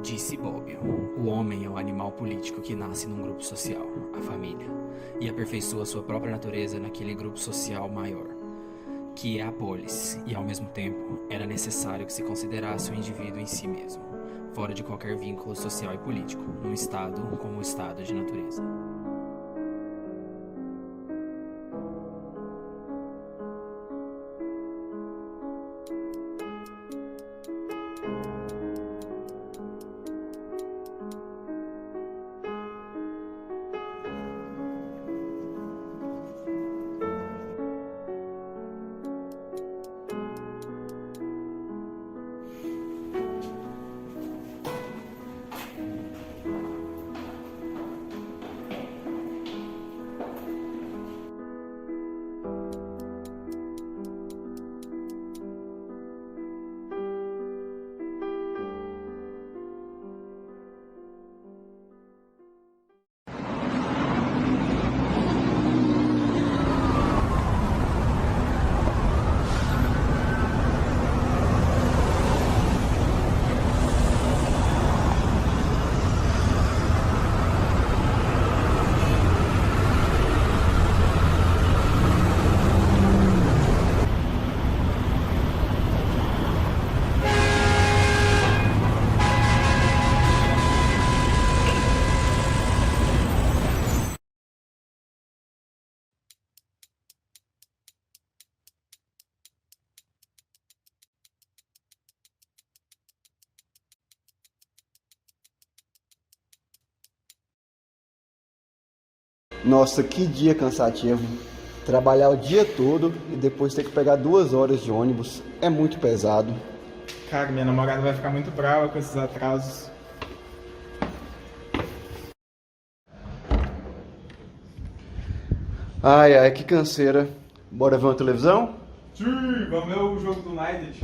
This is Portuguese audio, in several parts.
Disse Bobbio: o homem é o animal político que nasce num grupo social, a família, e aperfeiçoa sua própria natureza naquele grupo social maior, que é a polis, e ao mesmo tempo era necessário que se considerasse o indivíduo em si mesmo, fora de qualquer vínculo social e político, num estado como o estado de natureza. Nossa, que dia cansativo. Trabalhar o dia todo e depois ter que pegar 2 horas de ônibus é muito pesado. Cara, minha namorada vai ficar muito brava com esses atrasos. Ai, ai, que canseira. Bora ver uma televisão? Sim, vamos ver o jogo do United.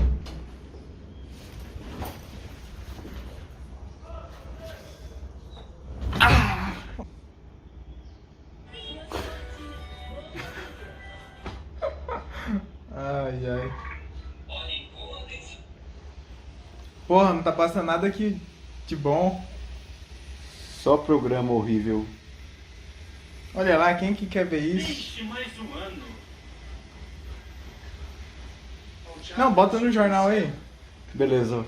Ai, ai. Porra, não tá passando nada aqui de bom. Só programa horrível. Olha lá, quem que quer ver isso? Vixe, mais um ano. Não, bota no jornal aí. Beleza.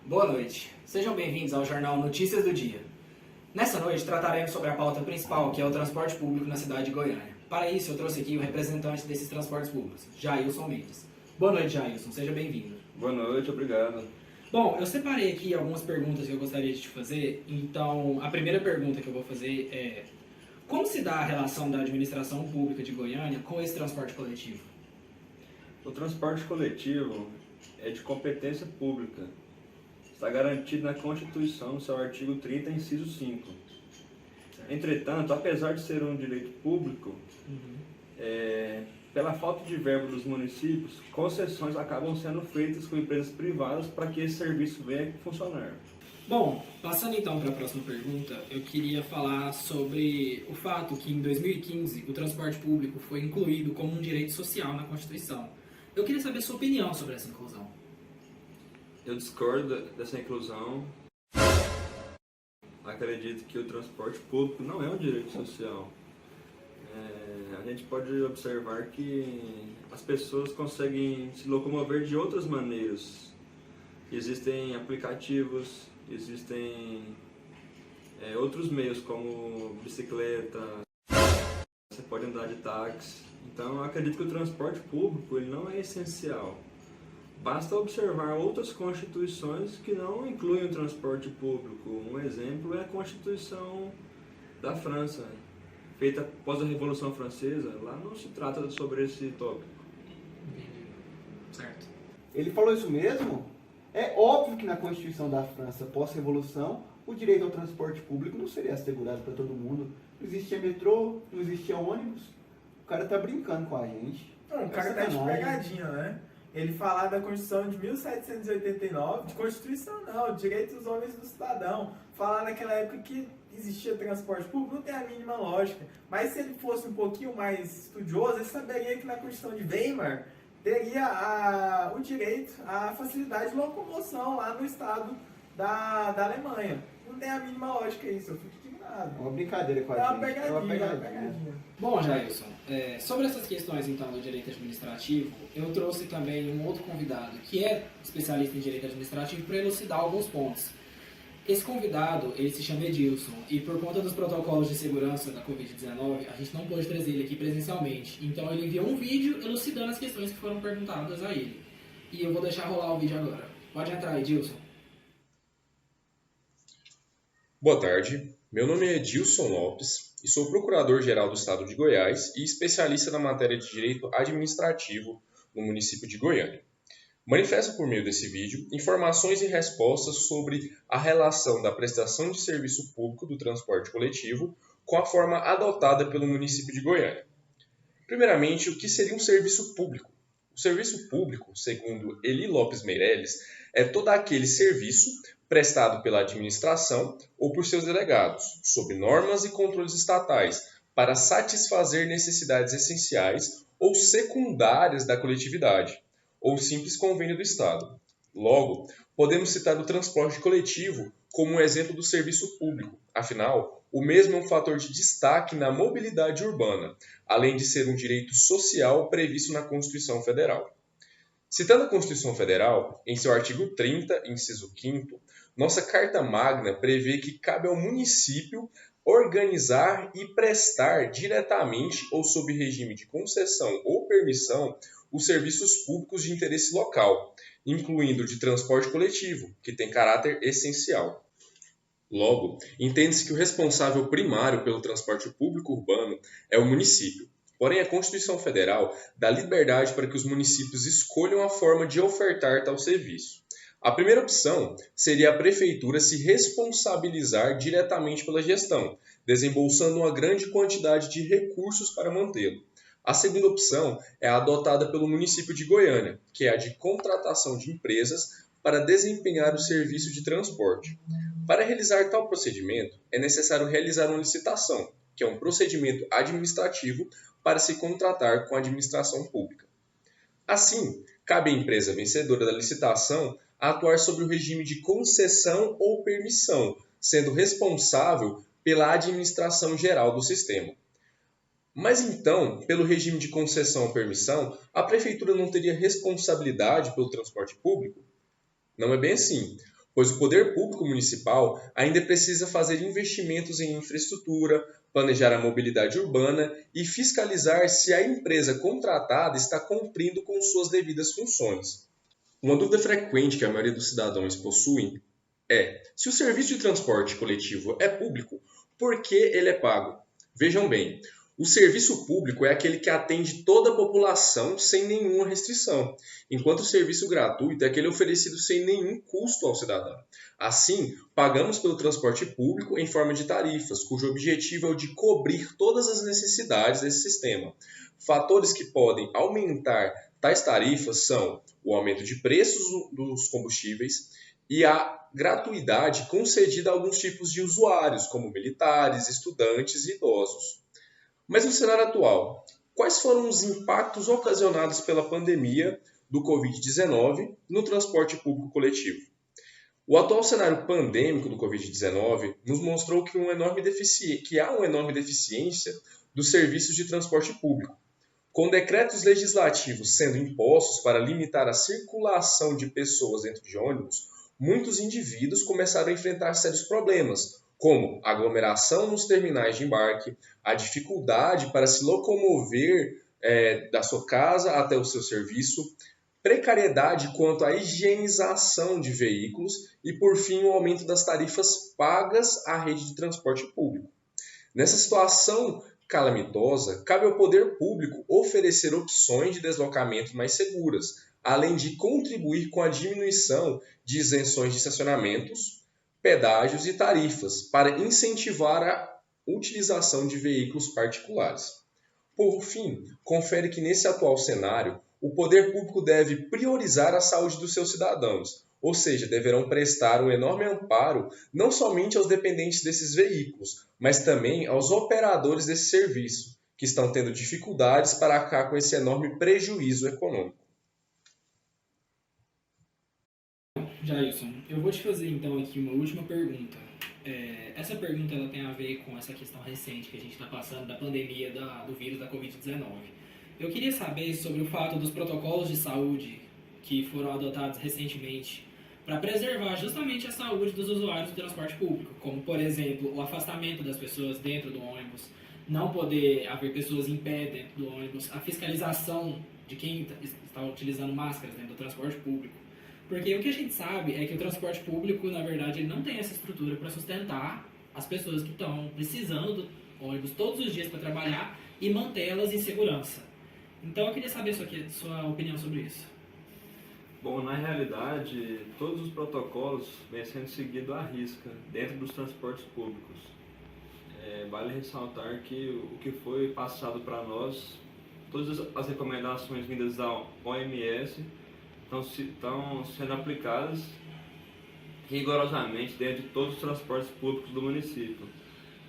Boa noite, sejam bem-vindos ao Jornal Notícias do Dia. Nessa noite trataremos sobre a pauta principal, que é o transporte público na cidade de Goiânia. Para isso, eu trouxe aqui o representante desses transportes públicos, Jailson Mendes. Boa noite, Jailson, seja bem-vindo. Boa noite, obrigado. Bom, eu separei aqui algumas perguntas que eu gostaria de te fazer. Então, a primeira pergunta que eu vou fazer é: como se dá a relação da administração pública de Goiânia com esse transporte coletivo? O transporte coletivo é de competência pública. Está garantido na Constituição, no seu artigo 30, inciso 5. Entretanto, apesar de ser um direito público, pela falta de verba dos municípios, concessões acabam sendo feitas com empresas privadas para que esse serviço venha a funcionar. Bom, passando então para a próxima pergunta, eu queria falar sobre o fato que em 2015 o transporte público foi incluído como um direito social na Constituição. Eu queria saber a sua opinião sobre essa inclusão. Eu discordo dessa inclusão. Acredito que o transporte público não é um direito social. A gente pode observar que as pessoas conseguem se locomover de outras maneiras. Existem aplicativos, existem outros meios como bicicleta, você pode andar de táxi. Então eu acredito que o transporte público ele não é essencial. Basta observar outras constituições que não incluem o transporte público. Um exemplo é a Constituição da França, feita após a Revolução Francesa. Lá não se trata sobre esse tópico. Entendi. Certo. Ele falou isso mesmo? É óbvio que na Constituição da França, pós-revolução, o direito ao transporte público não seria assegurado para todo mundo. Não existia metrô, não existia ônibus. O cara tá brincando com a gente. Não, o cara tá de sacanagem. pegadinha, né? Ele falar da Constituição de 1789, de Constituição não, Direitos dos Homens e do Cidadão. Falar naquela época que existia transporte público, não tem a mínima lógica. Mas se ele fosse um pouquinho mais estudioso, ele saberia que na Constituição de Weimar teria o direito à facilidade de locomoção lá no estado da Alemanha. Não tem a mínima lógica isso, eu fico indignado. É uma brincadeira com a É uma gente. pegadinha, É uma é uma pegadinha. Bom, Jailson, sobre essas questões então do direito administrativo, eu trouxe também um outro convidado que é especialista em direito administrativo para elucidar alguns pontos. Esse convidado, ele se chama Edilson, e por conta dos protocolos de segurança da Covid-19, a gente não pôde trazer ele aqui presencialmente. Então ele enviou um vídeo elucidando as questões que foram perguntadas a ele. E eu vou deixar rolar o vídeo agora. Pode entrar, Edilson. Boa tarde, meu nome é Edilson Lopes e sou Procurador-Geral do Estado de Goiás e especialista na matéria de Direito Administrativo no município de Goiânia. Manifesto por meio desse vídeo informações e respostas sobre a relação da prestação de serviço público do transporte coletivo com a forma adotada pelo município de Goiânia. Primeiramente, o que seria um serviço público? O serviço público, segundo Eli Lopes Meireles, é todo aquele serviço prestado pela administração ou por seus delegados, sob normas e controles estatais, para satisfazer necessidades essenciais ou secundárias da coletividade, ou simples convênio do Estado. Logo, podemos citar o transporte coletivo como um exemplo do serviço público, afinal, o mesmo é um fator de destaque na mobilidade urbana, além de ser um direito social previsto na Constituição Federal. Citando a Constituição Federal, em seu artigo 30, inciso 5º, nossa Carta Magna prevê que cabe ao município organizar e prestar diretamente ou sob regime de concessão ou permissão os serviços públicos de interesse local, incluindo o de transporte coletivo, que tem caráter essencial. Logo, entende-se que o responsável primário pelo transporte público urbano é o município. Porém, a Constituição Federal dá liberdade para que os municípios escolham a forma de ofertar tal serviço. A primeira opção seria a prefeitura se responsabilizar diretamente pela gestão, desembolsando uma grande quantidade de recursos para mantê-lo. A segunda opção é a adotada pelo município de Goiânia, que é a de contratação de empresas para desempenhar o serviço de transporte. Para realizar tal procedimento, é necessário realizar uma licitação, que é um procedimento administrativo para se contratar com a administração pública. Assim, cabe à empresa vencedora da licitação atuar sobre o regime de concessão ou permissão, sendo responsável pela administração geral do sistema. Mas então, pelo regime de concessão ou permissão, a prefeitura não teria responsabilidade pelo transporte público? Não é bem assim, pois o poder público municipal ainda precisa fazer investimentos em infraestrutura, planejar a mobilidade urbana e fiscalizar se a empresa contratada está cumprindo com suas devidas funções. Uma dúvida frequente que a maioria dos cidadãos possuem é: se o serviço de transporte coletivo é público, por que ele é pago? Vejam bem, o serviço público é aquele que atende toda a população sem nenhuma restrição, enquanto o serviço gratuito é aquele oferecido sem nenhum custo ao cidadão. Assim, pagamos pelo transporte público em forma de tarifas, cujo objetivo é o de cobrir todas as necessidades desse sistema. Fatores que podem aumentar tais tarifas são o aumento de preços dos combustíveis e a gratuidade concedida a alguns tipos de usuários, como militares, estudantes e idosos. Mas no cenário atual, quais foram os impactos ocasionados pela pandemia do Covid-19 no transporte público coletivo? O atual cenário pandêmico do Covid-19 nos mostrou que há uma enorme deficiência dos serviços de transporte público. Com decretos legislativos sendo impostos para limitar a circulação de pessoas dentro de ônibus, muitos indivíduos começaram a enfrentar sérios problemas, como aglomeração nos terminais de embarque, a dificuldade para se locomover da sua casa até o seu serviço, precariedade quanto à higienização de veículos e, por fim, o aumento das tarifas pagas à rede de transporte público. Nessa situação calamitosa, cabe ao poder público oferecer opções de deslocamento mais seguras, além de contribuir com a diminuição de isenções de estacionamentos, pedágios e tarifas para incentivar a utilização de veículos particulares. Por fim, confere que nesse atual cenário, o poder público deve priorizar a saúde dos seus cidadãos, ou seja, deverão prestar um enorme amparo não somente aos dependentes desses veículos, mas também aos operadores desse serviço, que estão tendo dificuldades para arcar com esse enorme prejuízo econômico. Jailson, eu vou te fazer então aqui uma última pergunta. Essa pergunta ela tem a ver com essa questão recente que a gente está passando da pandemia do vírus da Covid-19. Eu queria saber sobre o fato dos protocolos de saúde que foram adotados recentemente para preservar justamente a saúde dos usuários do transporte público, como, por exemplo, o afastamento das pessoas dentro do ônibus, não poder haver pessoas em pé dentro do ônibus, a fiscalização de quem está utilizando máscaras dentro do transporte público. Porque o que a gente sabe é que o transporte público, na verdade, ele não tem essa estrutura para sustentar as pessoas que estão precisando do ônibus todos os dias para trabalhar e mantê-las em segurança. Então, eu queria saber sua opinião sobre isso. Bom, na realidade, todos os protocolos vêm sendo seguidos à risca dentro dos transportes públicos. Vale ressaltar que o que foi passado para nós, todas as recomendações vindas da OMS estão sendo aplicadas rigorosamente dentro de todos os transportes públicos do município.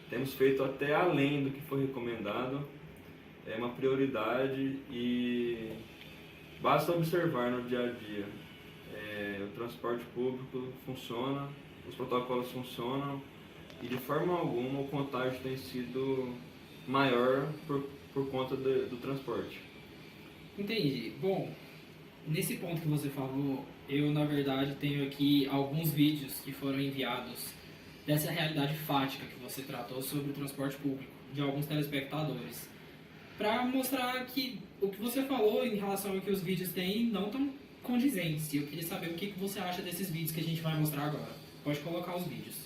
Temos feito até além do que foi recomendado, é uma prioridade e basta observar no dia a dia. O transporte público funciona, os protocolos funcionam e de forma alguma o contágio tem sido maior por conta do transporte. Entendi. Bom, nesse ponto que você falou, eu na verdade tenho aqui alguns vídeos que foram enviados dessa realidade fática que você tratou sobre o transporte público, de alguns telespectadores, para mostrar que o que você falou em relação ao que os vídeos têm não estão condizentes. E eu queria saber o que você acha desses vídeos que a gente vai mostrar agora. Pode colocar os vídeos.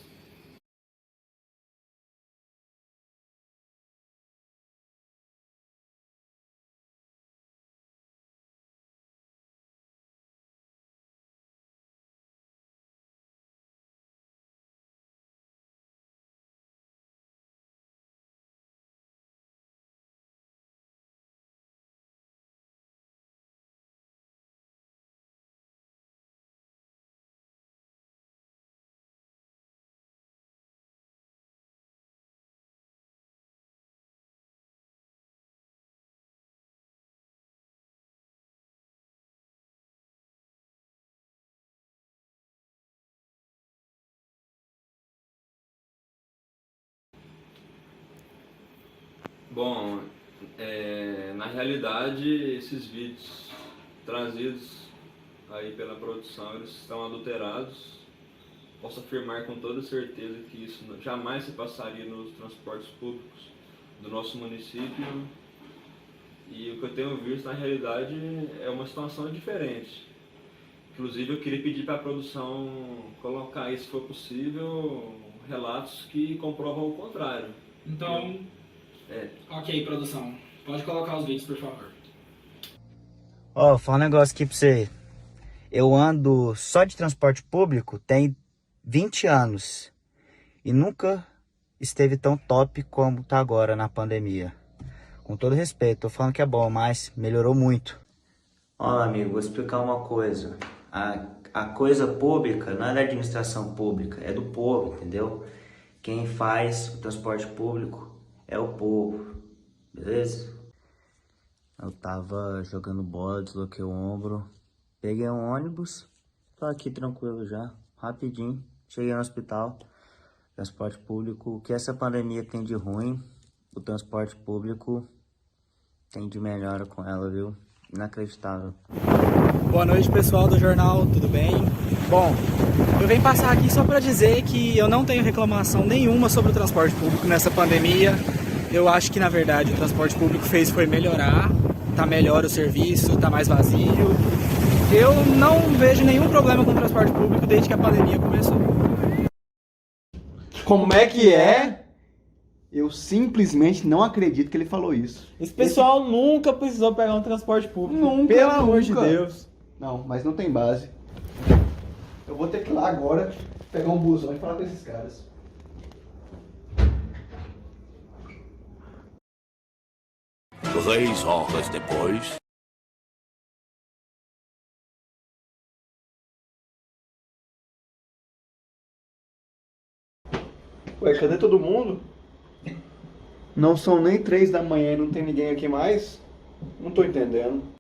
Bom, na realidade, esses vídeos trazidos aí pela produção, eles estão adulterados. Posso afirmar com toda certeza que isso jamais se passaria nos transportes públicos do nosso município. E o que eu tenho visto, na realidade, é uma situação diferente. Inclusive, eu queria pedir para a produção colocar aí, se for possível, relatos que comprovam o contrário. Então, ok, produção. Pode colocar os vídeos, por favor. Ó, vou falar um negócio aqui pra você. Eu ando só de transporte público tem 20 anos. E nunca esteve tão top como tá agora na pandemia. Com todo respeito, tô falando que é bom, mas melhorou muito. Ó, amigo, vou explicar uma coisa. A coisa pública não é da administração pública, é do povo, entendeu? Quem faz o transporte público é o povo, beleza? Eu tava jogando bola, desloquei o ombro, peguei um ônibus, tô aqui tranquilo já, rapidinho, cheguei no hospital. Transporte público, o que essa pandemia tem de ruim, o transporte público tem de melhora com ela, viu? Inacreditável. Boa noite, pessoal do jornal, tudo bem? Bom, eu venho passar aqui só para dizer que eu não tenho reclamação nenhuma sobre o transporte público nessa pandemia. Eu acho que, na verdade, o transporte público foi melhorar, tá melhor o serviço, tá mais vazio. Eu não vejo nenhum problema com o transporte público desde que a pandemia começou. Como é que é? Eu simplesmente não acredito que ele falou isso. Esse pessoal nunca precisou pegar um transporte público. Nunca, pelo amor de nunca. Deus. Não, mas não tem base. Eu vou ter que ir lá agora, pegar um busão e falar com esses caras. 3 horas depois. Ué, cadê todo mundo? Não são nem 3 da manhã e não tem ninguém aqui mais? Não tô entendendo.